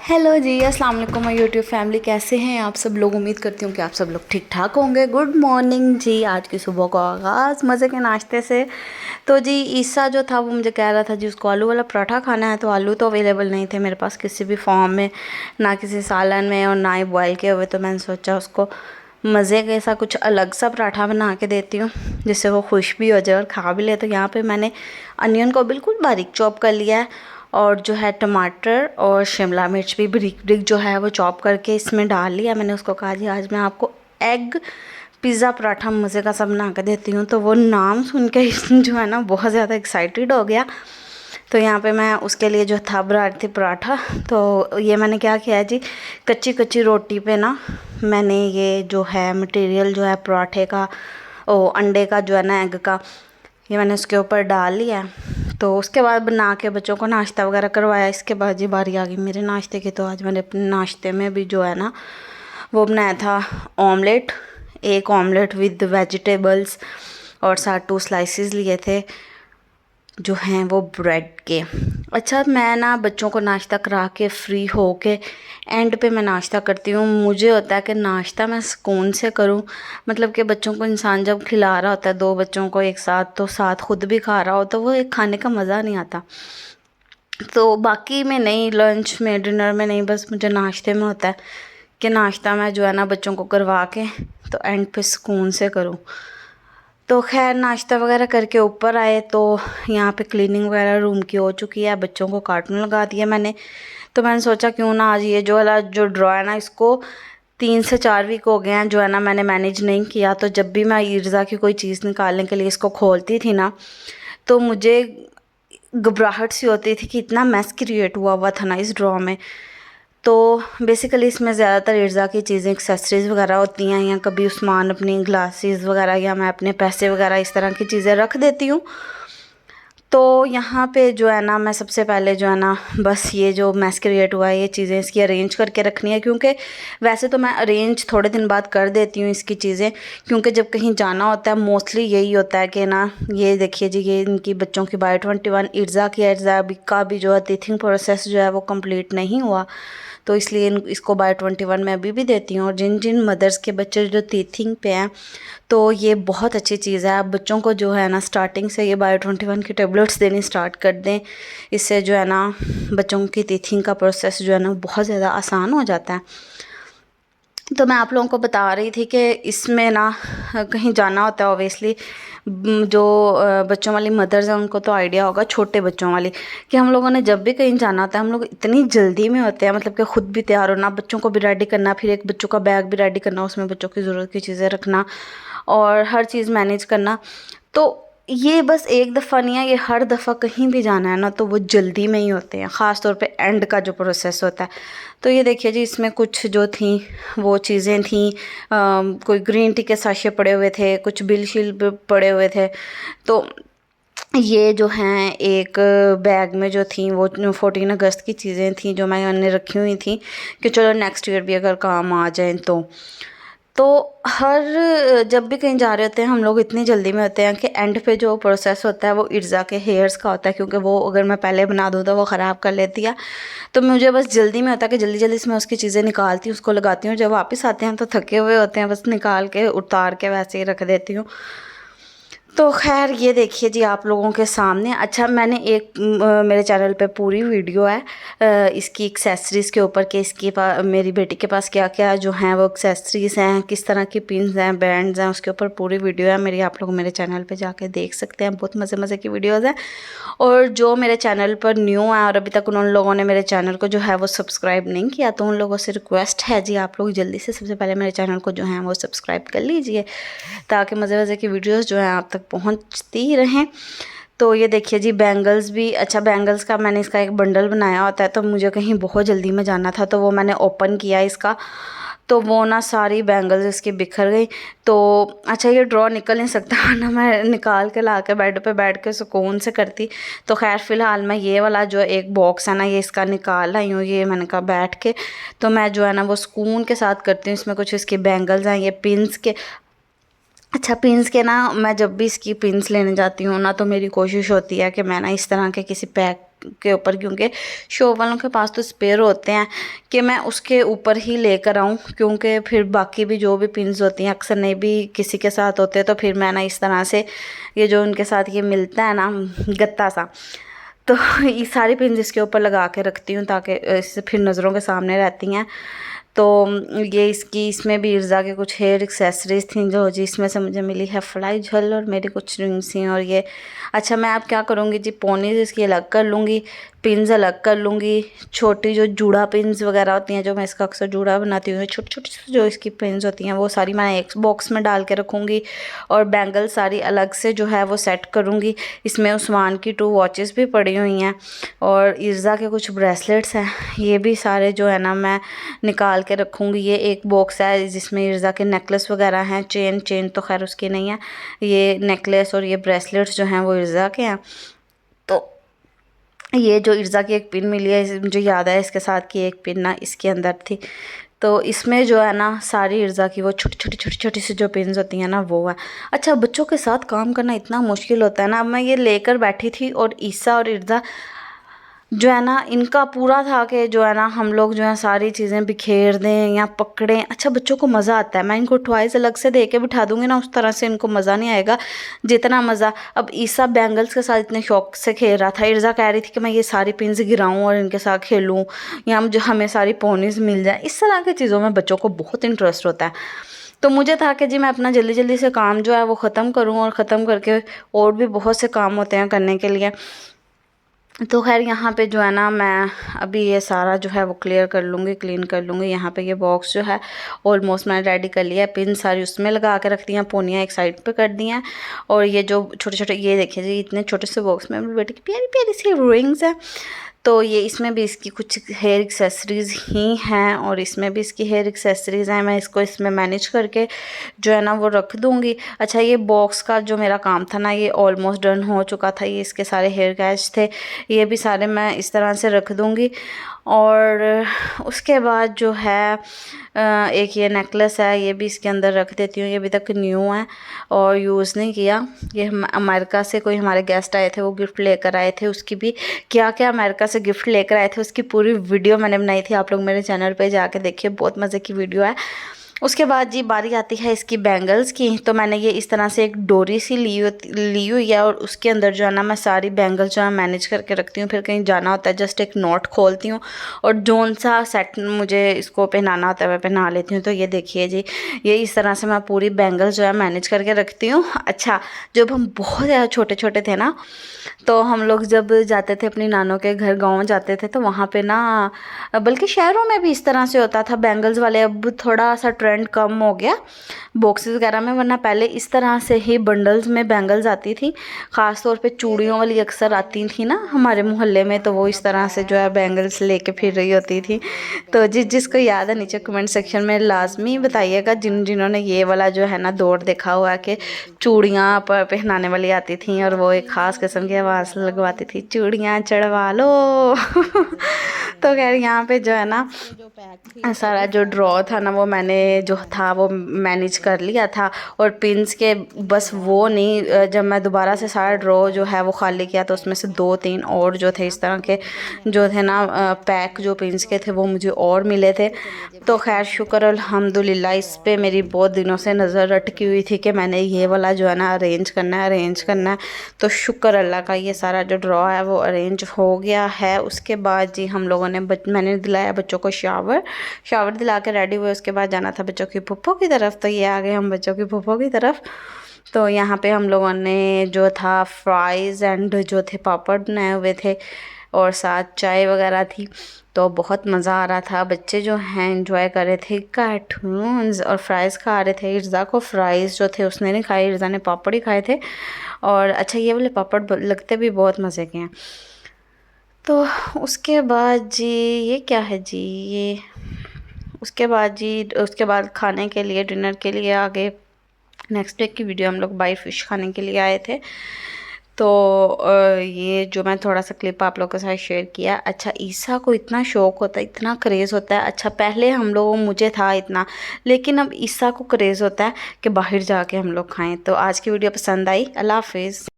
Hello जी, अस्सलाम वालेकुम my YouTube family. कैसे हैं आप सब लोग? उम्मीद करती हूँ कि आप सब लोग ठीक ठाक होंगे। गुड मॉर्निंग जी। आज की सुबह का आगाज़ मज़े के नाश्ते से। तो जी ईसा जो था वो मुझे कह रहा था जी उसको आलू वाला पराठा खाना है, तो आलू तो अवेलेबल नहीं थे मेरे पास किसी भी फॉर्म में, ना किसी सालन में और ना ही बॉयल किए हुए। तो मैंने सोचा उसको मज़े के सा कुछ अलग सा पराठा बना के देती हूँ जिससे वो खुश भी हो जाए और खा भी ले। तो यहाँ पे मैंने अनियन को बिल्कुल बारीक चॉप कर लिया है और जो है टमाटर और शिमला मिर्च भी ब्रिक ब्रिक जो है वो चॉप करके इसमें डाल लिया। मैंने उसको कहा जी आज मैं आपको एग पिज़्ज़ा पराठा मज़े का सब बना कर देती हूँ। तो वो नाम सुन के जो है ना बहुत ज़्यादा एक्साइटेड हो गया। तो यहाँ पे मैं उसके लिए जो था बना रही थी पराठा। तो ये मैंने क्या किया है जी, कच्ची कच्ची रोटी पे ना मैंने ये जो है मटेरियल जो है पराठे का, ओ अंडे का जो है ना एग का, ये मैंने उसके ऊपर डाल लिया। तो उसके बाद बना के बच्चों को नाश्ता वगैरह करवाया। इसके बाद जी बारी आ गई मेरे नाश्ते की। तो आज मैंने अपने नाश्ते में भी जो है ना वो बनाया था ऑमलेट, एक ऑमलेट विद वेजिटेबल्स और साथ 2 स्लाइसेस लिए थे जो हैं वो ब्रेड के। अच्छा, मैं ना बच्चों को नाश्ता करा के फ्री हो के एंड पे मैं नाश्ता करती हूँ। मुझे होता है कि नाश्ता मैं सुकून से करूँ, मतलब कि बच्चों को इंसान जब खिला रहा होता है 2 बच्चों को एक साथ, तो साथ खुद भी खा रहा हो, तो वो एक खाने का मज़ा नहीं आता। तो बाकी में नहीं, लंच में डिनर में नहीं, बस मुझे नाश्ते में होता है कि नाश्ता मैं जो है ना बच्चों को करवा के तो एंड पे सुकून से करूँ। तो खैर नाश्ता वगैरह करके ऊपर आए तो यहाँ पे क्लीनिंग वगैरह रूम की हो चुकी है। बच्चों को कार्टून लगा दिया मैंने। तो मैंने सोचा क्यों ना आज ये जो वाला जो ड्रॉ है ना, इसको 3 से 4 वीक हो गए हैं जो है ना मैंने मैनेज नहीं किया। तो जब भी मैं ईर्ज़ा की कोई चीज़ निकालने के लिए इसको खोलती थी ना, तो मुझे घबराहट सी होती थी कि इतना मैस क्रिएट हुआ हुआ था ना इस ड्रॉ में। तो बेसिकली इसमें ज़्यादातर इर्ज़ा की चीज़ें, एक्सेसरीज़ वगैरह होती हैं, या कभी उस्मान अपनी ग्लासेस वगैरह या मैं अपने पैसे वगैरह इस तरह की चीज़ें रख देती हूँ। तो यहाँ पे जो है ना मैं सबसे पहले जो है ना बस ये जो मैस क्रिएट हुआ है ये चीज़ें इसकी अरेंज करके रखनी है, क्योंकि वैसे तो मैं अरेंज थोड़े दिन बाद कर देती हूँ इसकी चीज़ें, क्योंकि जब कहीं जाना होता है मोस्टली यही होता है कि ना ये देखिए जी ये इनकी बच्चों की बाय 21 इर्ज़ा की, इर्ज़ा का भी जो है टीथिंग प्रोसेस जो है वो कंप्लीट नहीं हुआ, तो इसलिए इसको बाय 21 में अभी भी देती हूँ। और जिन जिन मदर्स के बच्चे जो टीथिंग पे हैं तो ये बहुत अच्छी चीज़ है। आप बच्चों को जो है ना स्टार्टिंग से ये बायो 21 की टेबलेट्स देनी स्टार्ट कर दें, इससे जो है ना बच्चों की टीथिंग का प्रोसेस जो है ना बहुत ज़्यादा आसान हो जाता है। तो मैं आप लोगों को बता रही थी कि इसमें ना कहीं जाना होता है ऑब्वियसली, जो बच्चों वाली मदर्स हैं उनको तो आइडिया होगा, छोटे बच्चों वाली, कि हम लोगों ने जब भी कहीं जाना होता है हम लोग इतनी जल्दी में होते हैं, मतलब कि ख़ुद भी तैयार होना, बच्चों को भी रेडी करना, फिर एक बच्चों का बैग भी रेडी करना, उसमें बच्चों की ज़रूरत की चीज़ें रखना और हर चीज़ मैनेज करना। तो ये बस एक दफ़ा नहीं है, ये हर दफ़ा कहीं भी जाना है ना तो वो जल्दी में ही होते हैं, ख़ास तौर पे एंड का जो प्रोसेस होता है। तो ये देखिए जी इसमें कुछ जो थी वो चीज़ें थी, कोई ग्रीन टी के साशे पड़े हुए थे, कुछ बिल शील पड़े हुए थे। तो ये जो हैं एक बैग में जो थी वो 14 अगस्त की चीज़ें थी जो मैंने रखी हुई थी कि चलो नेक्स्ट ईयर भी अगर काम आ जाए। तो हर जब भी कहीं जा रहे होते हैं हम लोग इतनी जल्दी में होते हैं कि एंड पे जो प्रोसेस होता है वो इर्ज़ा के हेयर्स का होता है, क्योंकि वो अगर मैं पहले बना दूँ तो वो ख़राब कर लेती है। तो मुझे बस जल्दी में होता है कि जल्दी जल्दी से मैं उसकी चीज़ें निकालती हूँ, उसको लगाती हूँ। जब वापस आते हैं तो थके हुए होते हैं, बस निकाल के उतार के वैसे ही रख देती हूँ। तो खैर ये देखिए जी आप लोगों के सामने। अच्छा, मैंने एक मेरे चैनल पे पूरी वीडियो है इसकी एक्सेसरीज़ के ऊपर कि इसकी मेरी बेटी के पास क्या क्या जो हैं वो एक्सेसरीज़ हैं, किस तरह की पिन्स हैं, बैंड्स हैं, उसके ऊपर पूरी वीडियो है मेरी। आप लोग मेरे चैनल पे जाके देख सकते हैं, बहुत मज़े मज़े की वीडियोज़ हैं। और जो मेरे चैनल पर न्यू है और अभी तक उन लोगों ने मेरे चैनल को जो है वो सब्सक्राइब नहीं किया, तो उन लोगों से रिक्वेस्ट है जी आप लोग जल्दी से सबसे पहले मेरे चैनल को जो है वो सब्सक्राइब कर लीजिए, ताकि मज़े मज़े की वीडियोज़ जो हैं आप तक पहुंचती ही रहें। तो ये देखिए जी बैंगल्स भी, अच्छा बैंगल्स का मैंने इसका एक बंडल बनाया होता है, तो मुझे कहीं बहुत जल्दी में जाना था तो वो मैंने ओपन किया इसका, तो वो ना सारी बैंगल्स इसकी बिखर गई। तो अच्छा ये ड्रॉ निकल नहीं सकता ना, मैं निकाल के ला के बेड पे बैठ के सुकून से करती। तो खैर फ़िलहाल मैं ये वाला जो एक बॉक्स है ना ये इसका निकाल आई हूँ, ये मैंने कहा बैठ के तो मैं जो है ना वो सुकून के साथ करती हूँ। इसमें कुछ इसके बैंगल्स हैं, ये पिन्स के। अच्छा पिन्स के ना मैं जब भी इसकी पिन्स लेने जाती हूँ ना तो मेरी कोशिश होती है कि मैं ना इस तरह के किसी पैक के ऊपर, क्योंकि शॉप वालों के पास तो स्पेयर होते हैं कि मैं उसके ऊपर ही लेकर आऊँ, क्योंकि फिर बाकी भी जो भी पिन्स होती हैं अक्सर नहीं भी किसी के साथ होते, तो फिर मैं ना इस तरह से ये जो उनके साथ ये मिलता है ना गत्ता सा, तो ये सारी पिन्स इसके ऊपर लगा के रखती हूँ ताकि इससे फिर नज़रों के सामने रहती हैं। तो ये इसमें भी इर्ज़ा के कुछ हेयर एक्सेसरीज़ थी जो जी इसमें से मुझे मिली है फ्लाई झल, और मेरी कुछ रिंग्स थी और ये। अच्छा, मैं अब क्या करूँगी जी, पोनीज़ इसकी अलग कर लूँगी, पिन्स अलग कर लूँगी, छोटी जो जूड़ा पिन्स वगैरह होती हैं जो मैं इसका अक्सर जूड़ा बनाती हूँ, छोटी छोटी जो इसकी पिन्स होती हैं वो सारी मैं एक बॉक्स में डाल के रखूँगी, और बैंगल सारी अलग से जो है वो सेट करूँगी। इसमें उस्मान की 2 वॉचेस भी पड़ी हुई हैं, और इर्ज़ा के कुछ ब्रेसलेट्स हैं, ये भी सारे जो है ना मैं निकाल के रखूँगी। ये एक बॉक्स है जिसमें इर्ज़ा के नेकलेस वगैरह हैं, चेन तो खैर उसकी नहीं है, ये नेकलेस और ये ब्रेसलेट्स जो हैं वो इर्ज़ा के हैं। तो ये जो इर्ज़ा की एक पिन मिली है, मुझे याद है इसके साथ की एक पिन ना इसके अंदर थी, तो इसमें जो है ना सारी इर्ज़ा की वो छोटी सी जो पिन्स होती हैं ना वो है। अच्छा, बच्चों के साथ काम करना इतना मुश्किल होता है ना। अब मैं ये लेकर बैठी थी और ईसा और इर्ज़ा जो है ना इनका पूरा था कि जो है ना हम लोग जो है सारी चीज़ें बिखेर दें या पकड़ें। अच्छा, बच्चों को मज़ा आता है, मैं इनको टॉयज़ अलग से दे के बिठा दूँगी ना उस तरह से इनको मज़ा नहीं आएगा जितना मज़ा। अब ईसा बैंगल्स के साथ इतने शौक से खेल रहा था, इर्ज़ा कह रही थी कि मैं ये सारी पिन्स गिराऊँ और इनके साथ खेलूँ, या जो हमें सारी पोनीज़ मिल जाए। इस तरह की चीज़ों में बच्चों को बहुत इंटरेस्ट होता है। तो मुझे था कि जी मैं अपना जल्दी जल्दी से काम जो है वो ख़त्म करूँ, और ख़त्म करके और भी बहुत से काम होते हैं करने के लिए। तो खैर यहाँ पे जो है ना मैं अभी ये सारा जो है वो क्लियर कर लूँगी, क्लीन कर लूँगी। यहाँ पे ये बॉक्स जो है ऑलमोस्ट मैंने रेडी कर लिया है, पिन सारी उसमें लगा के रख दी हैं, पोनियाँ एक साइड पे कर दी हैं, और ये जो छोटे छोटे ये देखिए जी इतने छोटे से बॉक्स में मेरी बेटी की प्यारी प्यारी सी रिंग्स हैं। तो ये इसमें भी इसकी कुछ हेयर एक्सेसरीज़ ही हैं, और इसमें भी इसकी हेयर एक्सेसरीज़ हैं। मैं इसको इसमें मैनेज करके जो है ना वो रख दूँगी। अच्छा, ये बॉक्स का जो मेरा काम था ना ये ऑलमोस्ट डन हो चुका था। ये इसके सारे हेयर कैच थे, ये भी सारे मैं इस तरह से रख दूँगी। और उसके बाद जो है एक ये नेकलेस है, ये भी इसके अंदर रख देती हूँ। ये अभी तक न्यू है और यूज़ नहीं किया। ये अमेरिका से कोई हमारे गेस्ट आए थे, वो गिफ्ट लेकर आए थे। उसकी भी क्या क्या अमेरिका से गिफ्ट लेकर आए थे उसकी पूरी वीडियो मैंने बनाई थी, आप लोग मेरे चैनल पे जाके देखिए, बहुत मज़े की वीडियो है। उसके बाद जी बारी आती है इसकी बैंगल्स की। तो मैंने ये इस तरह से एक डोरी सी ली हुई है, और उसके अंदर जो है ना मैं सारी बैंगल्स जो है मैनेज करके रखती हूँ। फिर कहीं जाना होता है जस्ट एक नॉट खोलती हूँ, और जोन सा सेट मुझे इसको पहनाना होता है मैं पहना लेती हूँ। तो ये देखिए जी, ये इस तरह से मैं पूरी बैंगल्स जो है मैनेज करके रखती हूँ। अच्छा, जब हम बहुत ज़्यादा छोटे छोटे थे ना, तो हम लोग जब जाते थे अपनी नानों के घर गाँव जाते थे, तो वहाँ पे ना बल्कि शहरों में भी इस तरह से होता था बैंगल्स वाले। अब थोड़ा सा ट्रेंड कम हो गया बॉक्सेस वगैरह में, वरना पहले इस तरह से ही बंडल्स में बैंगल्स आती थी। ख़ास तौर पे चूड़ियों वाली अक्सर आती थी ना हमारे मोहल्ले में, तो वो इस तरह से जो है बैंगल्स लेके फिर रही होती थी। तो जिसको याद है नीचे कमेंट सेक्शन में लाजमी बताइएगा, जिन्होंने ये वाला जो है ना दौर देखा हुआ है कि चूड़ियाँ पहनाने वाली आती थी, और वो एक ख़ास किस्म की आवाज़ लगवाती थी, चूड़ियाँ चढ़वा लो। तो खैर यहाँ पे जो है ना सारा जो ड्रॉ था ना वो मैंने जो था वो मैनेज कर लिया था। और पिन्स के बस वो नहीं, जब मैं दोबारा से सारा ड्रॉ जो है वो खाली किया तो उसमें से 2-3 और जो थे इस तरह के जो थे ना पैक जो पिन्स के थे वो मुझे और मिले थे। तो खैर शुक्र अल्हम्दुलिल्लाह, इस पे मेरी बहुत दिनों से नज़र अटकी हुई थी कि मैंने ये वाला जो है ना अरेंज करना है। तो शुक्र अल्लाह का ये सारा जो ड्रॉ है वो अरेंज हो गया है। उसके बाद जी हम लोगों ने मैंने दिलाया बच्चों को शावर दिला के रेडी हुए। उसके बाद जाना था बच्चों की फूफो की तरफ, तो ये आ गए हम बच्चों की फूफो की तरफ। तो यहाँ पे हम लोगों ने जो था फ्राइज़ एंड जो थे पापड़ बनाए हुए थे, और साथ चाय वगैरह थी। तो बहुत मज़ा आ रहा था, बच्चे जो हैं एंजॉय कर रहे थे कार्टून्स और फ्राइज़ खा रहे थे। इर्ज़ा को फ्राइज़ जो थे उसने नहीं खाए, इर्ज़ा ने पापड़ ही खाए थे। और अच्छा, ये वाले पापड़ लगते भी बहुत मज़े के हैं। तो उसके बाद जी ये क्या है जी, ये उसके बाद खाने के लिए डिनर के लिए आगे नेक्स्ट डे की वीडियो हम लोग बाहर फ़िश खाने के लिए आए थे। तो ये जो मैं थोड़ा सा क्लिप आप लोगों के साथ शेयर किया। अच्छा, ईसा को इतना शौक़ होता है, इतना क्रेज़ होता है। अच्छा, पहले हम लोगों मुझे था इतना, लेकिन अब ईसा को क्रेज़ होता है कि बाहर जाके हम लोग खाएं। तो आज की वीडियो पसंद आई, अल्लाह हाफिज़।